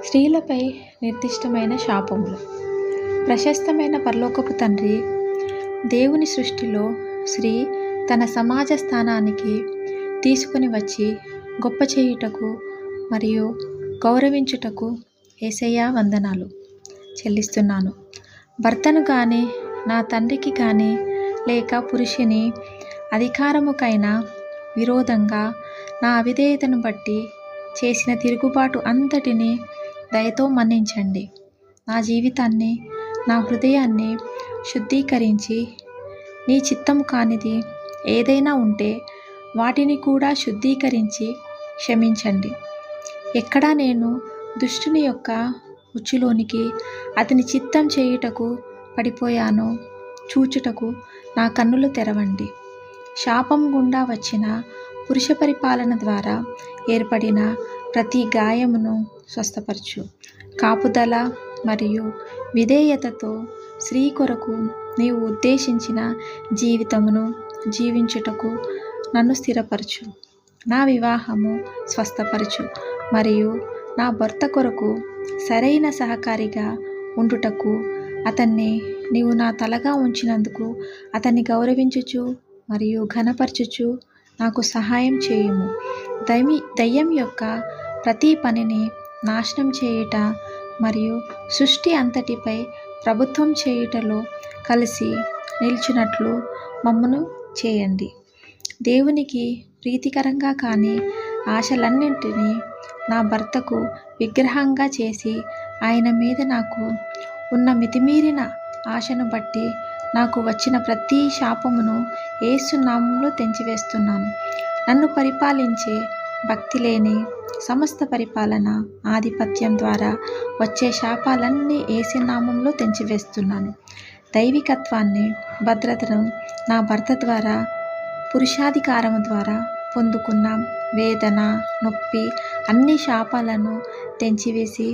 స్త్రీలపై నిర్దిష్టమైన శాపములు. ప్రశస్తమైన పరలోకపు తండ్రి, దేవుని సృష్టిలో స్త్రీ తన సమాజ స్థానానికి తీసుకుని వచ్చి గొప్ప చేయుటకు మరియు గౌరవించుటకు యేసయ్యా వందనాలు చెల్లిస్తున్నాను. భర్తను కానీ, నా తండ్రికి కానీ, లేక పురుషుని అధికారముకైనా విరోధంగా నా అవిధేయతను బట్టి చేసిన తిరుగుబాటు అంతటిని దయతో మన్నించండి. నా జీవితాన్ని, నా హృదయాన్ని శుద్ధీకరించి నీ చిత్తము కానిది ఏదైనా ఉంటే వాటిని కూడా శుద్ధీకరించి క్షమించండి. ఎక్కడా నేను దుష్టుని యొక్క ఉచ్చులోనికి అతని చిత్తం చేయుటకు పడిపోయానో చూచుటకు నా కన్నులు తెరవండి. శాపం గుండా వచ్చిన పురుష పరిపాలన ద్వారా ఏర్పడిన ప్రతి గాయమును స్వస్థపరచు. కాపుదల మరియు విధేయతతో స్త్రీ కొరకు నీవు ఉద్దేశించిన జీవితమును జీవించుటకు నన్ను స్థిరపరచు. నా వివాహము స్వస్థపరచు మరియు నా భర్త కొరకు సరైన సహకారిగా ఉండుటకు అతన్ని నీవు నా తలగా ఉంచినందుకు అతన్ని గౌరవించుచు మరియు ఘనపరచుచు నాకు సహాయం చేయుము. దయ్యం యొక్క ప్రతి పనిని నాశనం చేయుట మరియు సృష్టి అంతటిపై ప్రభుత్వం చేయుటలో కలిసి నిలిచినట్లు మమ్మను చేయండి. దేవునికి ప్రీతికరంగా కాని ఆశలన్నింటినీ నా భర్తకు విగ్రహంగా చేసి ఆయన మీద నాకు ఉన్న మితిమీరిన ఆశను బట్టి నాకు వచ్చిన ప్రతి శాపమును యేసు నామములో తెంచివేస్తున్నాను. నన్ను పరిపాలించే భక్తి లేని సమస్త పరిపాలన ఆధిపత్యం ద్వారా వచ్చే శాపాలన్నీ యేసు నామంలో తెంచివేస్తున్నాను. దైవికత్వాన్ని, భద్రతను నా భర్త ద్వారా, పురుషాధికారము ద్వారా పొందుకున్న వేదన, నొప్పి అన్ని శాపాలను తెంచివేసి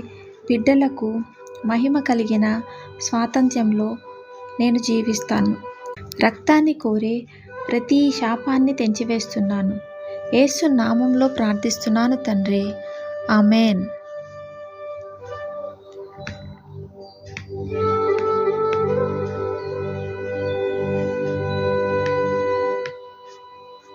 బిడ్డలకు మహిమ కలిగిన స్వాతంత్ర్యంలో నేను జీవిస్తాను. రక్తాన్ని కోరే ప్రతి శాపాన్ని తెంచివేస్తున్నాను. యేసు నామంలో ప్రార్థిస్తున్నాను తండ్రి. ఆమేన్.